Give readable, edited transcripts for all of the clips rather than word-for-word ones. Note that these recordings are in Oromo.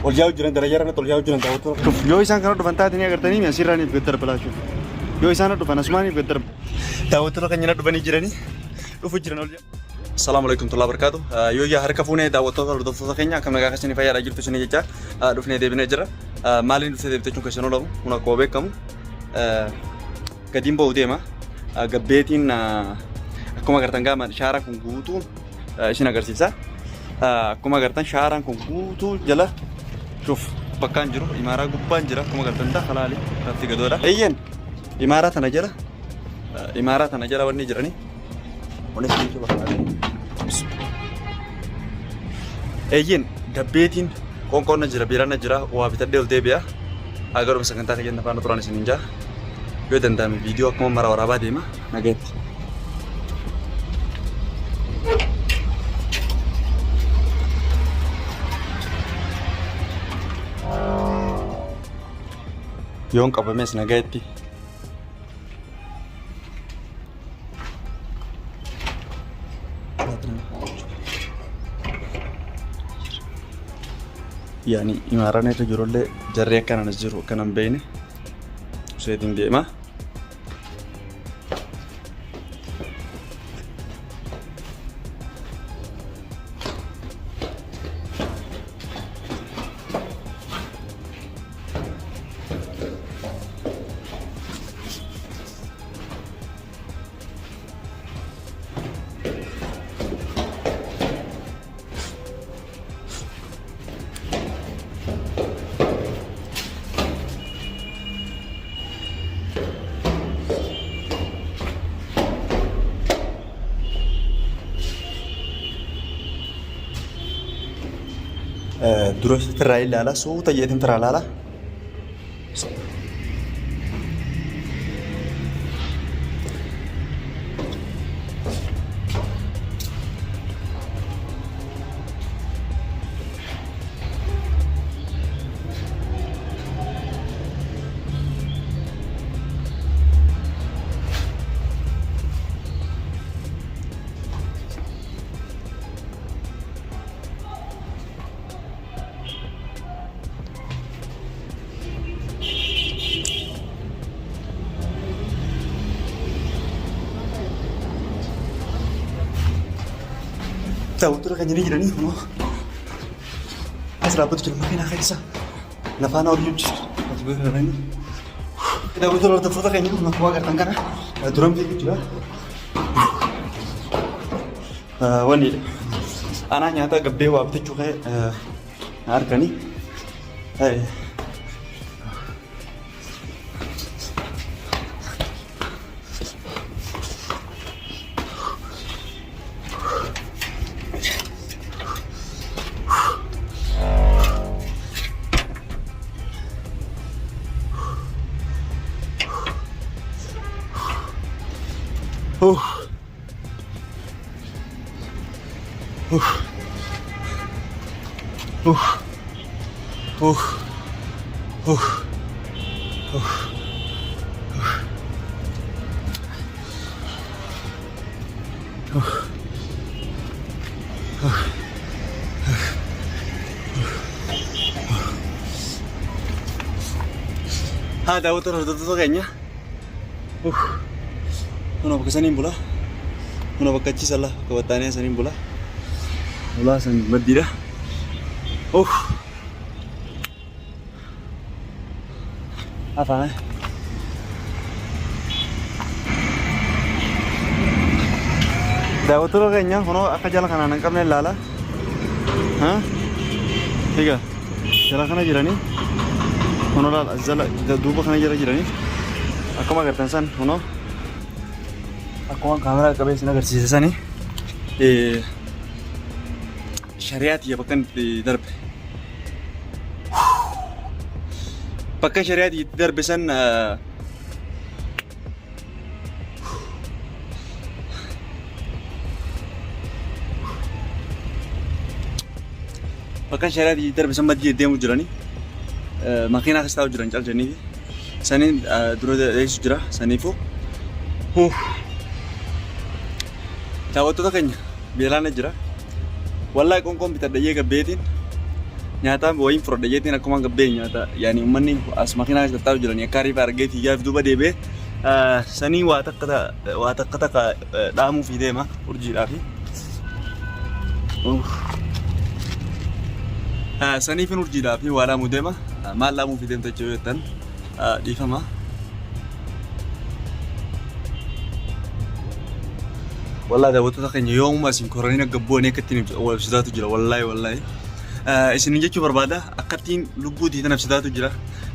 ol yaa'u jiran darajaa irratti ol yaa'u jiran daawwattoota. Yoo isaan kana dhufan taatanii agartanii asirraaniif gaddar balaachuuf. Yoo isaan dhufan asumaaniif gaddar daawwattoota kan dhufanii jiranii dhufu jiran ol yaa'u. Assalamu alaikum warahmatullahi wabarakatuh. Yoo yaa harka fuunee daawwattoota hordoftoota keenya akkam nagaa keessanii fayyaadhaa jirtu isin jechaa dhufnee deebinee jira. Maaliin dhuftee deebiteechuun keessan oolamu kun akkuma beekamu gadiin ba'u deema. Gabbeetiin akkuma agartan gaama shaaraan kun guutuu isin agarsiisa. Akkuma agartan shaaraan kun guutuu jala shuf bakkaan jiru imaaraa gubbaan jira akkuma agartan taa halaali lafti gadoodha. Eeyyeen imaaraa tana jala wanni jiranii. Ones ni coba kali. Eeyyeen gabbeetiin qoonqoon jira biiraan jira waa bitadhee ol deebi'a. Agaruma sagantaa keenya faana turan isin jaa. Yoo danda'ame viidiyoo akkuma mara waraabaa deema nageetti. Yoon qabames nageetti. Yani imaaraan irra jirullee jarree akkanaan as jiru akkanaan beekne seetiin deema. Dura terra ilala suuta jedhin terra lala. Daawwattoota kan jiranii kunoo as dhaabbatu jiru makiinaa keessa lafaan olii jiru as beekaranii daawwattoota hordoftoota keenya kun akkuma agartan kana duran fiigu jira. Wanni anaa nyaata gabbee waa bitachuu ka'e harkanii daawwattoota hordoftoota keenya kuna bakka saniin bula kuna bakka achi salla bakka battaanee saniin bula ulaa san baddiidha. Afaan daawwattoota keenya kunoo akka jala kanaan hin qabne ilaala. Egaa jala kana jiranii kunoo laala jala duuba kana jala jiranii akkuma agartan san kunoo akkuma kaameraa qabee isin agarsiise sanii shari'aati bakka itti darbe. Bakka shari'aati itti darbe san bakka shari'aati itti darbe san maddii deemu jiranii makiinaa keessa taa'u jiran calcanii saniin dura deebisu jira saniifuu daawwattoota keenya beelaana jira. Wallahi qoonqoon bitadhayyee gabbeetiin Nyaata wayin fudhadhe jeetiin akkuma gabbee nyaata yaani uummanni as makiinaa keessa taa'u jiran akka ariifaa argee fiigaaf duuba deebi'ee sanii waa takka dhaamuuf deema urjiidhaaf. Saniifin urjiidhaaf waa dhaamuu deema maal dhaamuuf deemta jechuu yoo ta'an dhiifama. Wallahi daawwattoota keenya yoomuma isin koranii gabboonee akka ittiin ibsitaatu jira wallahi. Isin jechuu barbaada akkattiin lubbuutii tan ibsitaatu jira.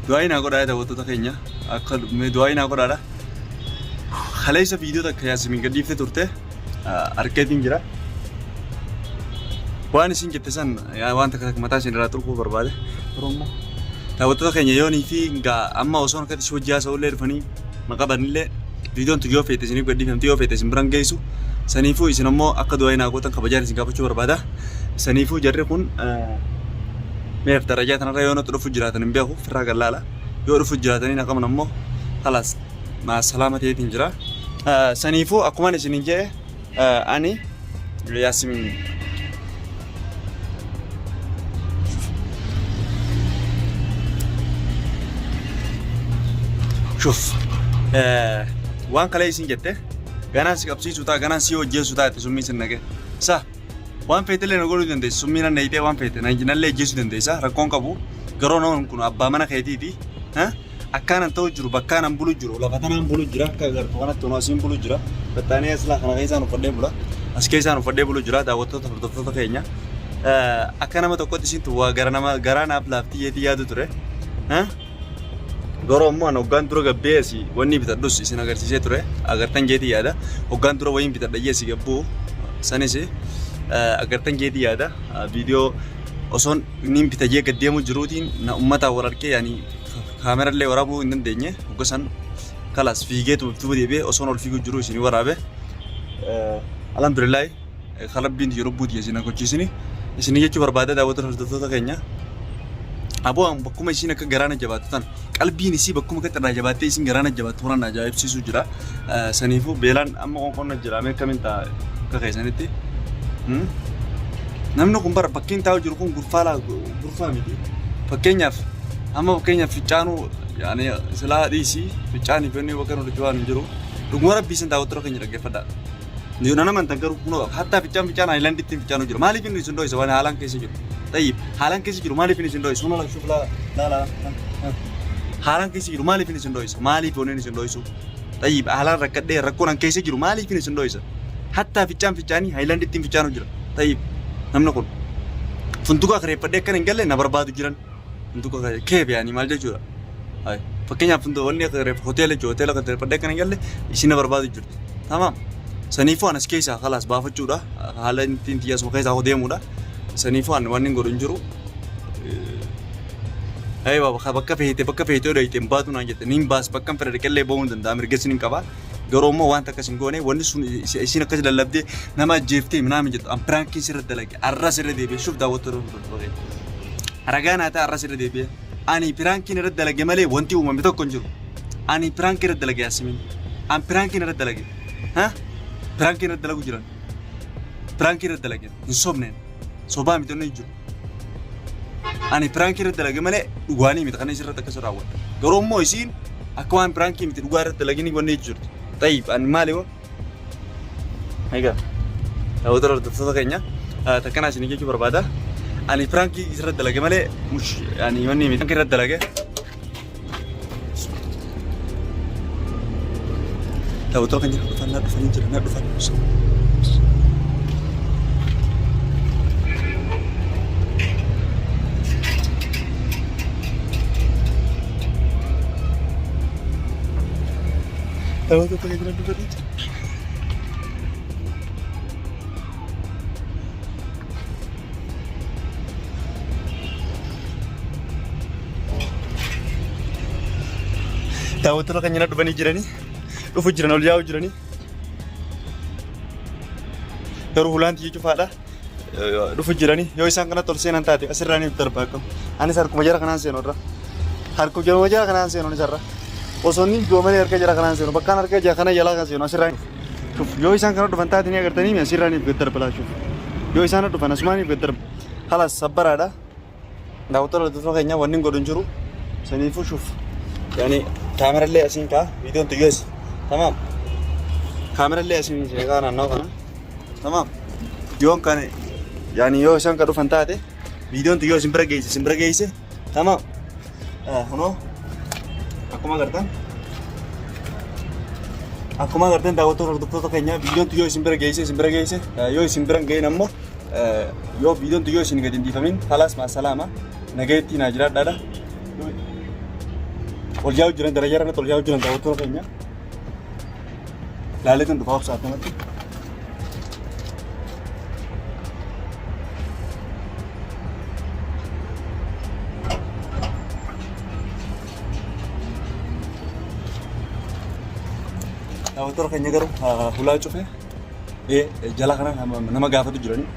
Du'aayi naa godhaa daawwattoota keenya akka du'aayi naa godhaadha. Kaleessa viidiyoo takka Yaasimiin gadhiiftee turte argeetiin jira. Waan isin jette san waan takka mataa isin irraa turkuu barbaade. Daawwattoota keenya yoonii fi amma osoo akkatti si hojii haasa'ullee dhufanii maqabanillee viidiyoon tu yoo feete isiniif gadhiifamte yoo feete isin biraan geessu. Saniifuu isin ammoo akka du'aayi naa gootan kabajaan isin gaafachuu barbaada. Saniifuu jarri kun meef darajaa tanarra yoo nuti dhufu jiraatan hin beeku firraa gallaala yoo dhufu jiraatanii naqaman ammoo halas maasalaama ta'eetiin jira. Saniifuu akkuma isin jee ani Yaasimiin shuf waan kalee isin jette ganaan si qabsiisuu ta'a ganaan si hojjeessuu ta'a itti summii isin naqe sa waan feetelee na godhuu dandeessu summii nan neeyitee waan feete nallee hojjeessuu dandeessa rakkoon qabu garoo noon kun abbaa mana keetiiti akkaanan ta'u jiru bakkaanan bulu jiru lafa tanaan bulu jira akka agartu kanatti ono asiin bulu jira battaanii aslaa kana keessaan uffadhee bula as keessaan uffadhee bulu jira daawwattoota hordoftoota keenya akka nama tokkotti isintu waa garaa naaf laaftii yeetii yaadu ture garoo ammoo an hoggaan dura gabbeesi wanni bitadhus isin agarsiisee ture agartan jeetii yaada hoggaan dura wayin bitadhayyeesi gabbuu sanis agartan jeetii yaada viidiyoo osoon niin bitajee gaddeemu jiruutiin na ummataa wal argee yaani kaamerallee waraabuu hin dandeenye hoggasan kalas fiigeetu tuba deebi'ee osoon ol fiiguu jiru isin waraabe alhamdulillahi qalabbiin yeroo buutii isin agochiisini isin jechuu barbaada daawwattoota hordoftoota keenya. Aboo bakkuma isin akka garaana jabaatu tan qalbiin isii bakkuma akka xirraa jabaattee isin garaana jabaatu waan ajaa'ibsiisu jira. Saniifuu beelaan amma qonqonna jira mee akkamiin ta'a akka keessanitti. Namni kun bara bakkeen taa'u jiru kun gurfaa miti. Fakkeenyaaf ficcaanuu yaani silaa dhiisii ficcaanii fi inni bakka nuti waan hin jiru. Dhuguma rabbii isin daawwattoota keenya dhaggeeffadhaa. Nana amantan garuu kunoo hattaa ficcaan haayilaandiitti ficcaanuu jira. Maaliif inni isin dho'isa waan haalaan keessa jiru? طيب حالان كيس يجرو مالي فيني سندويس والله شوف لا حالان كيس يجرو مالي فيني سندويس مالي فوني سندويس طيب حالان ركدي ركونا كيس يجرو مالي فيني سندويس حتى في جاني هايلاند تيم في جانو جرا طيب هم نقول فندقة خريب بدي كان نقول لنا برباد جيران فندقة كيف يعني مال جورا هاي فكينيا فندق وني خريب هوتيل خريب بدي كان نقول له يشينا برباد جرا تمام سنيفو أنا سكيسا خلاص بافت جورا هالاند تيم تياس وكيسا هو ديمودا Saniifaan waan hin godhin jiru. Bakka feete odoo ittiin baatu naan jette niin baas bakka fedhe qillee ba'uu hin danda'a mirgessi niin qaba. Garuu immoo wanta akkas hin goone wanni sun isin akkas lallabdee nama ajjeeftee minaamin jettu an piraankiin sirra dalage arras irra deebi'e shuuf daawwattoota ragaa naa ta'a arras irra deebi'e ani piraankiin irra dalage malee wanti uumame tokko hin jiru. Ani piraankiin irra dalage Yaasimiin an piraankiin irra dalage piraankiin irra dalagu jiran piraankiin irra dalage hin sobneen. Sobaa miti onni jiru. Ani piraankiin irratti dalage malee dhugaanii miti kana isirratti akkas raawwadha. Garuu immoo isiin akka waan piraankiin miti dhugaa irratti dalagini wanni jirti. Tayyib ani maali hoo? Egaa daawwattoota hordoftoota keenya takkanaa isin jechuu barbaada. Ani piraankiin isirratti dalage malee ani wanni miti piraankiin irratti dalage. Daawwattoota keenya dhufanii jiran. Tahu tu pakai jalan dulu ni. Tahu tu kan jalan dulu ni jalan ni. Lufu jalan ol jauh jalan ni. Terus hulan tiada cufa dah. Lufu jalan ni. Yo isang kena tolsen nanti ada. Asal rani terbakar. Ani sar kumajar kanan sen orang. Har kumajar kumajar kanan sen orang sarra. Osonni goomanii harka jara kanaan seenu bakkaan harka jara kana jalaa kan seenu asirraan yoo isaan kana dhufan taatanii agartanii asirraaniif gaddar balaa shuuf yoo isaan dhufan asumaaniif gaddar halas sabbaraadha daawwattoota keenya wanni godhan jiru saniifuu shuf yaani kaamerallee asiin kaa viidiyoon tuyyoos tamaam kaamerallee asiin sheekaa naannoo kana tamaam yoon kan yaani yoo isaan ka dhufan taate viidiyoon tuyyoo isin bira geesse tamaam kunoo akkuma agartan daawwattoota keenya viidiyoon tuyyoo isin bira geesse yoo isin bira ga'in ammoo yoo viidiyoon tuyyoo isin gadi hin dhiifamin falaas maasalaama nagayetti naa jiraadhaadha ol jaa'u jiran darajaa irratti ol jaa'u jiran daawwattoota keenya laaleetan dhufaa obsaattamatti daawwattoota keenya garuu hulaa cufee jala kana nama gaafatu jiranii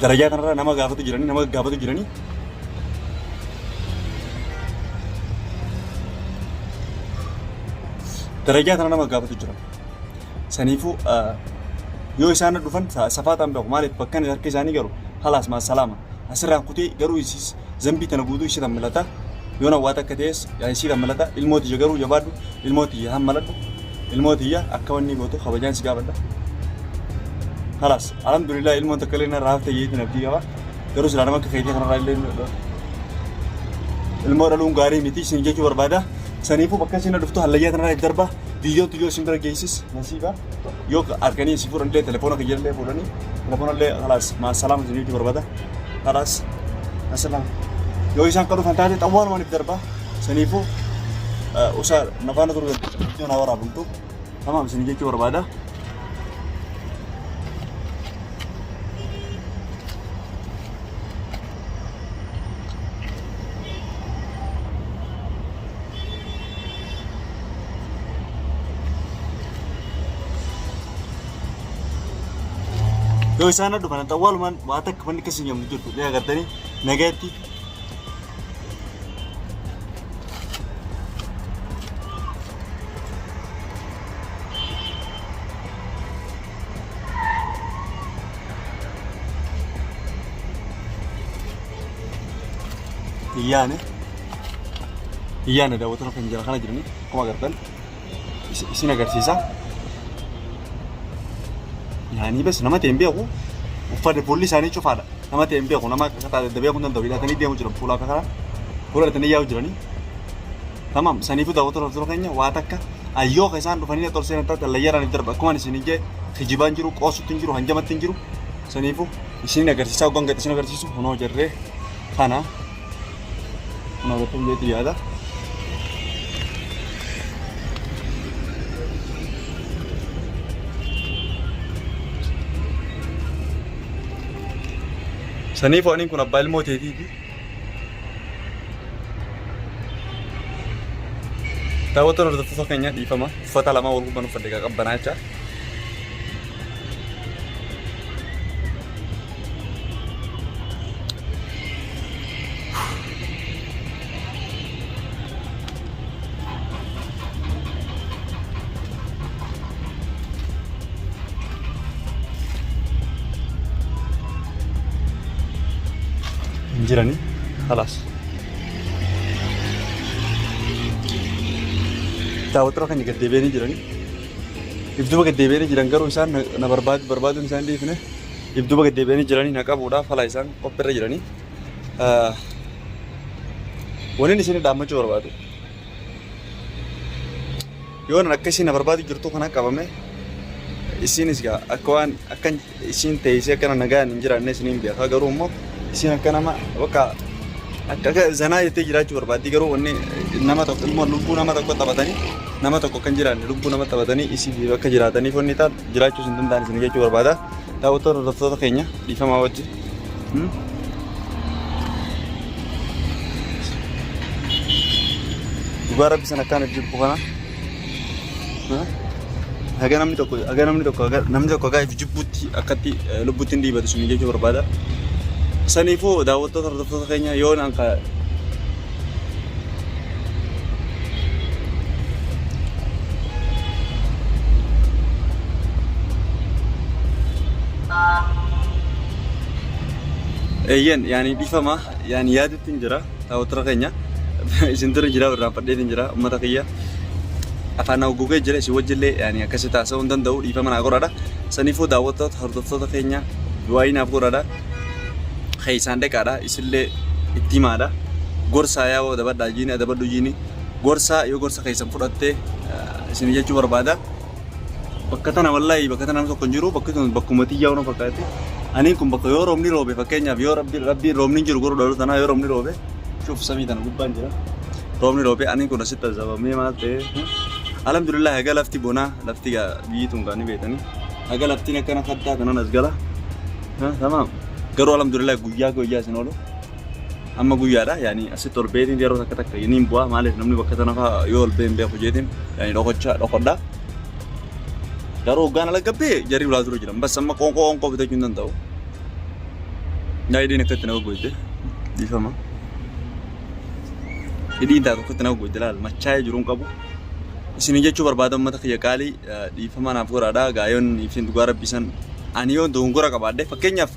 darajaa kanarra nama gaafatu jiranii darajaa kana nama gaafatu jiran saniifuu yoo isaan dhufan safaataan beeku maaliif bakka harka isaanii garuu halaas maasalaama asirraan kutee garuu isis zambii tana guutuu ishee tammalata yoo nawwaata akka ta'es ishee tammalata ilmootiyya garuu jabaadhu ilmootiyya hammaladhu ilmootiyya akka wanni gootu kabajaan si gaafadha halaas alhamdulillah ilmoon takka illee narraa haftee yeetiin abdii qaba garuu silaa nama akka keetii kanarraa illee ilmoo dhaluun gaarii miti isin jechuu barbaada saniifuu bakka isin dhuftu hallayyaa kanarraa darba viidiyoon tuyyoo isin bira geessis nasiiba yoo arganii isin fuudhan illee telefoona kiyya illee fuudhanii telefoona illee halaas maasalaama isin jechuu barbaada halaas asalaam yoo isaan ka dhufan taate xawwaan maniif darba saniifuu usaa nafaana turu viidiyoon haa waraabamtu tamaam isin jechuu barbaada yoo isaan dhufan xawwaalumaan waa takka wanni akkasii nyamnu jirtu illee agartanii nagayetti iyyaane daawwattoota kan jala kana jiranii akkuma agartan isin agarsiisa yaani bes nama ta'e hin beeku uffata fuulli isaanii cufaadha nama ta'e hin beeku nama akka taate beekuu hin danda'u hidhatanii deemu jiran fuula akka kanaa fuula hidhatanii yaa'u jiranii tamaam saniifuu daawwattoota keenya waa takka ayyoo ka isaan dhufanii tol seenan taate hallayyaadhaan darba akkuma isin ijjee kijibaan jiru qoosutti hin jiru hanjamatti hin jiru saniifuu isin agarsiisaa hoggan gad isin agarsiisu kunoo jarree kana kunoo agartuu jeetii yaada saniifuu aniin kun abbaa ilmoo teetiiti daawwattoota hordoftoota keenya dhiifama uffata lama wal gubbaan uffadhe qabbanaa jecha jiranii halaas daawwattoota keenya gaddeebi'anii jiranii ibduba gaddeebi'anii jiran garuu isaan na barbaaduun isaan dhiifne ibduba gaddeebi'anii jiranii na qabuudhaaf hala isaan qophiirra jiranii waniin isin dhaammachuu barbaadu yoo nan akka isin na barbaadu jirtu kana qabame isinis gaa akka waan akka isin teessee akkana nagaan hin jiraanne isiniin beekaa garuu immoo isin akka nama bakka akka zanaa jettee jiraachuu barbaaddi garuu wanni nama tokko ilmoo lubbuu nama tokko taphatanii nama tokko kan jiraanne lubbuu nama taphatanii isin bakka jiraataniif wanni taat jiraachuu hin danda'an isin jechuu barbaada daawwattoota hordoftoota keenya dhiifamaa wajji dhugaa rabbi san akkaan jirtu kana haga namni tokko haga if jibbuutti akkatti lubbuutti hin dhiibatu isin jechuu barbaada saniifuu daawwattoota hordoftoota keenya yoo naan ka Eyyen yani dhifama yani yaadatti hin jira daawwattoota keenya isin dura jira irraanfadhee hin jira uummata kiyya afaan haguugee jira isin wajjillee yani akkasii taasisuu hin danda'u dhifama naa godhaadha saniifuu daawwattoota hordoftoota keenya du'aayi naaf godhaadha keessaan dhaqaadha isillee itti himaadha gorsaa yaa'oo dabadhaa jiini adabadhu jiini gorsaa yoo gorsa keessan fudhattee isin jechuu barbaada bakka tana wallaahi bakka tana tokko hin jiru bakki tun bakkuma xiyyaa'uu na fakkaate ani kun bakka yoo roobni roobe fakkeenyaaf yoo rabbi roobni jiru godhu dhalu tanaa yoo roobni roobe shuf samii tana gubbaan jira roobni roobe ani kun asitti azabamee maal ta'e alhamdulillah haga lafti bonaa lafti biyyi tun gaanii beetanii haga laftiin akkana kattaa kanan as gala tamaam garuu alhamdulillah guyyaa isin oolu amma guyyaadha yani asitti ol beetiin yeroo takka yiniin bu'aa maaliif namni bakka tana fa'aa yoo ol been beeku jeetiin yani dhokodhaa garuu hoggaan ala gabbee jarri ulaa dura jiran bas amma qoonqoo bitachuu hin danda'u hidhiin akkatti nama goyte dhiifama hidhiin taatu akkatti nama goyte laal machaa'ee jiruun qabu isin jechuu barbaada uummata kiyya qaalii dhiifama naaf godhaadha gaayoon iftiin dhugaa rabbisan ani yoon dogongora qabaadhe fakkeenyaaf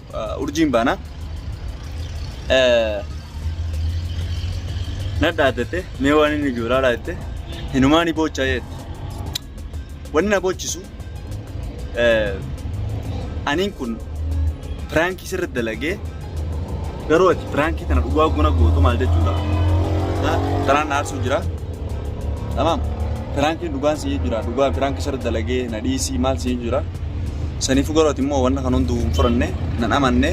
urjiin baana nadhaatette mee waan inni ijoolaa jette hinumaani boochaa jette wanni na boochisu aniin kun piraankii sirriitti dalagee garuu ati piraankii tana dhugaa guna gootu maal jechuudha tanaan aarsuu jira tamaam piraankiin dhugaan sii jira dhugaa piraankii sirriitti dalagee na dhiisii maal sii jira saniifu garuu ati immoo wanna kan hunduu hin furanne nan amanne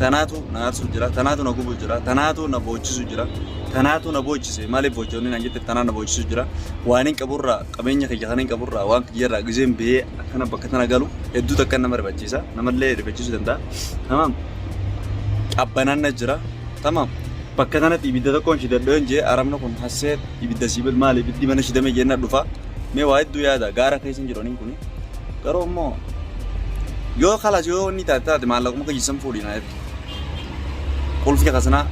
tanaatu na aarsuu jira tanaatu na gubuu jira tanaatu na boochisu jira tanaatu na boochise maaliif boochonni naan jette tanaa na boochisu jira waan hin qaburraa qabeenya kiyya kan hin qaburraa waan kiyyarraa gizeen bahee akkana bakka tana galu hedduu takka nama rifachiisa namallee rifachiisuu danda'a tamaam qabbanaan na jira tamaam bakka tanatti ibidda tokkoon shidadhoon jee aramna kun hassee ibidda sibil maal ibiddi mana shidame jeenna dhufa mee waa hedduu yaada gaara keessa hin jironiin kun garuu immoo yoo kalas yoo inni taate maallaquma kiyyisan fuudhinaa jettu qulfii kasanaa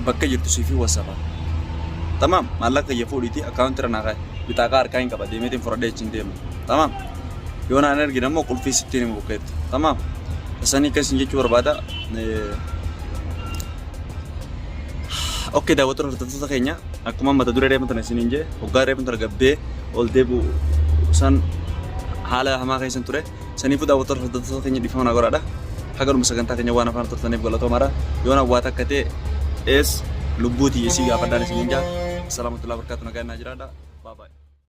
bakka jirtu siifii wasafa tamaam maallaqa kiyya fuudhiiti akkaawuntira naa ka'e bitaakaa harkaa hin qaba deemeetiin fudhadhee achiin deema tamaam yoo naan ergine immoo qulfii sittiin hima bukkeetti tamaam sanii akkasiin jechuu barbaada okay daawwattoota hordoftoota keenya akkuma mata duree reefamtan isiniin jee hoggaa reefamtan gabbee ol deebi'u san haala hamaa keessan ture saniifuu daawwattoota hordoftoota keenya dhiifama naa godhaadha hagaruma sagantaa keenya waan afaan turtaniif galatoomaadha yoo na waa takka ta'e es lubbuutii isii gaafadhaan isiniin jaa salaamatullahi barkaatu nagaa innaa jiraadha bye bye